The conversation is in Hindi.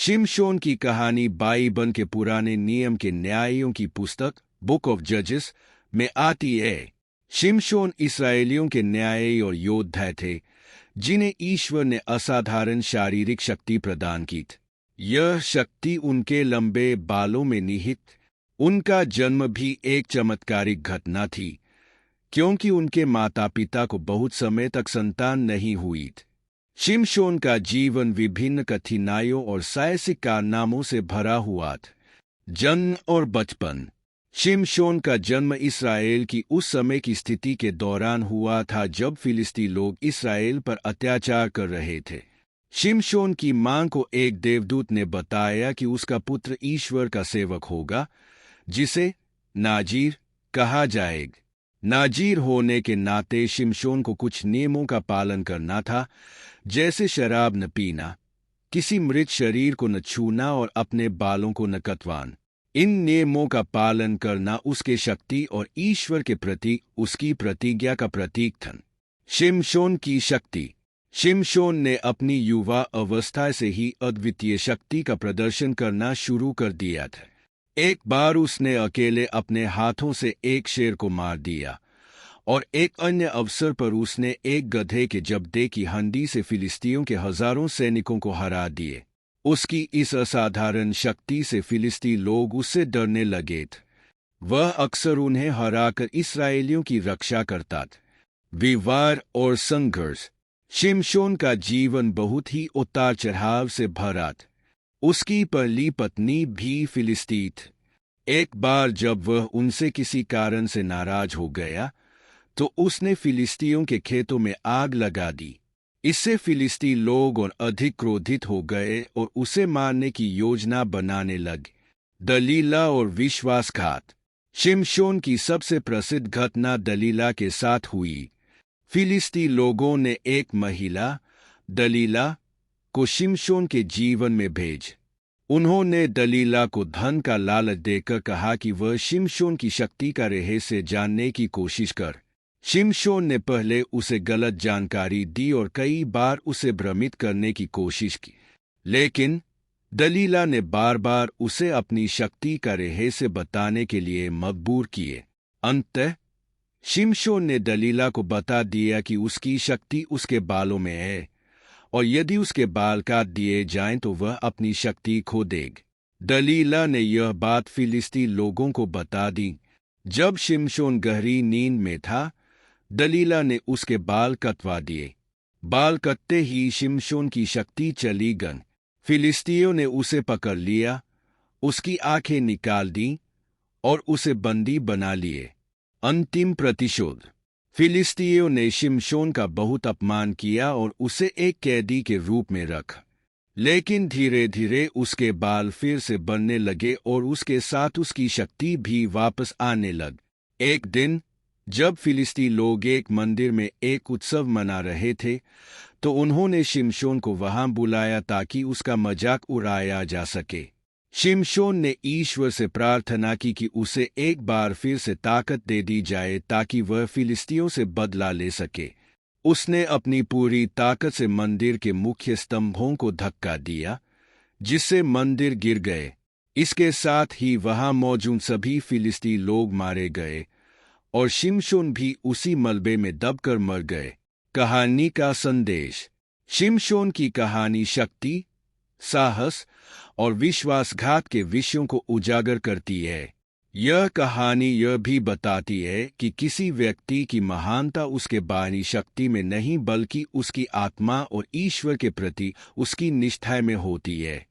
शिमशोन की कहानी बाइबल के पुराने नियम के न्यायों की पुस्तक बुक ऑफ जजेस में आती है। शिमशोन इस्राएलियों के न्यायी और योद्धा थे जिन्हें ईश्वर ने असाधारण शारीरिक शक्ति प्रदान की थी। यह शक्ति उनके लंबे बालों में निहित। उनका जन्म भी एक चमत्कारिक घटना थी, क्योंकि उनके माता पिता को बहुत समय तक संतान नहीं हुई थी। शिमशोन का जीवन विभिन्न कठिनाइयों और साहसिक कारनामों से भरा हुआ था। जन्म और बचपन। शिमशोन का जन्म इस्राएल की उस समय की स्थिति के दौरान हुआ था जब फिलिस्ती लोग इस्राएल पर अत्याचार कर रहे थे। शिमशोन की मां को एक देवदूत ने बताया कि उसका पुत्र ईश्वर का सेवक होगा, जिसे नाजीर कहा जाएगा। नाजीर होने के नाते शिमशोन को कुछ नियमों का पालन करना था, जैसे शराब न पीना, किसी मृत शरीर को न छूना और अपने बालों को न कटवाना। इन नियमों का पालन करना उसके शक्ति और ईश्वर के प्रति उसकी प्रतिज्ञा का प्रतीक था। शिमशोन की शक्ति। शिमशोन ने अपनी युवा अवस्था से ही अद्वितीय शक्ति का प्रदर्शन करना शुरू कर दिया था। एक बार उसने अकेले अपने हाथों से एक शेर को मार दिया और एक अन्य अवसर पर उसने एक गधे के जबड़े की हंडी से फिलिस्तियों के हजारों सैनिकों को हरा दिए। उसकी इस असाधारण शक्ति से फिलिस्ती लोग उससे डरने लगे थे। वह अक्सर उन्हें हराकर इस्राएलियों की रक्षा करता था। विवाद और संघर्ष। शिमशोन का जीवन बहुत ही उतार चढ़ाव से भरा था। उसकी पहली पत्नी भी फिलिस्ती थी। एक बार जब वह उनसे किसी कारण से नाराज हो गया तो उसने फिलिस्तियों के खेतों में आग लगा दी। इससे फिलिस्ती लोग और अधिक क्रोधित हो गए और उसे मारने की योजना बनाने लगे। दलीला और विश्वासघात। शिमशोन की सबसे प्रसिद्ध घटना दलीला के साथ हुई। फिलिस्ती लोगों ने एक महिला, दलीला, को शिमशोन के जीवन में भेज। उन्होंने दलीला को धन का लालच देकर कहा कि वह शिमशोन की शक्ति का रहस्य जानने की कोशिश कर। शिमशोन ने पहले उसे गलत जानकारी दी और कई बार उसे भ्रमित करने की कोशिश की, लेकिन दलीला ने बार बार उसे अपनी शक्ति का रहस्य बताने के लिए मजबूर किए। अंततः शिमशोन ने दलीला को बता दिया कि उसकी शक्ति उसके बालों में है और यदि उसके बाल काट दिए जाएं तो वह अपनी शक्ति खो देगा। दलीला ने यह बात फिलिस्ती लोगों को बता दी। जब शिमशोन गहरी नींद में था, दलीला ने उसके बाल कटवा दिए। बाल कटते ही शिमशोन की शक्ति चली गई। फिलिस्तियों ने उसे पकड़ लिया, उसकी आंखें निकाल दी और उसे बंदी बना लिए। अंतिम प्रतिशोध। फिलिस्तियों ने शिमशोन का बहुत अपमान किया और उसे एक कैदी के रूप में रखा, लेकिन धीरे धीरे उसके बाल फिर से बनने लगे और उसके साथ उसकी शक्ति भी वापस आने लग। एक दिन जब फिलिस्ती लोग एक मंदिर में एक उत्सव मना रहे थे, तो उन्होंने शिमशोन को वहां बुलाया ताकि उसका मजाक उड़ाया जा सके। शिमशोन ने ईश्वर से प्रार्थना की कि उसे एक बार फिर से ताकत दे दी जाए ताकि वह फिलिस्तियों से बदला ले सके। उसने अपनी पूरी ताकत से मंदिर के मुख्य स्तंभों को धक्का दिया, जिससे मंदिर गिर गए। इसके साथ ही वहां मौजूद सभी फिलिस्ती लोग मारे गए और शिमशोन भी उसी मलबे में दबकर मर गए। कहानी का संदेश। शिमशोन की कहानी शक्ति, साहस और विश्वासघात के विषयों को उजागर करती है। यह कहानी यह भी बताती है कि किसी व्यक्ति की महानता उसके बाहरी शक्ति में नहीं बल्कि उसकी आत्मा और ईश्वर के प्रति उसकी निष्ठा में होती है।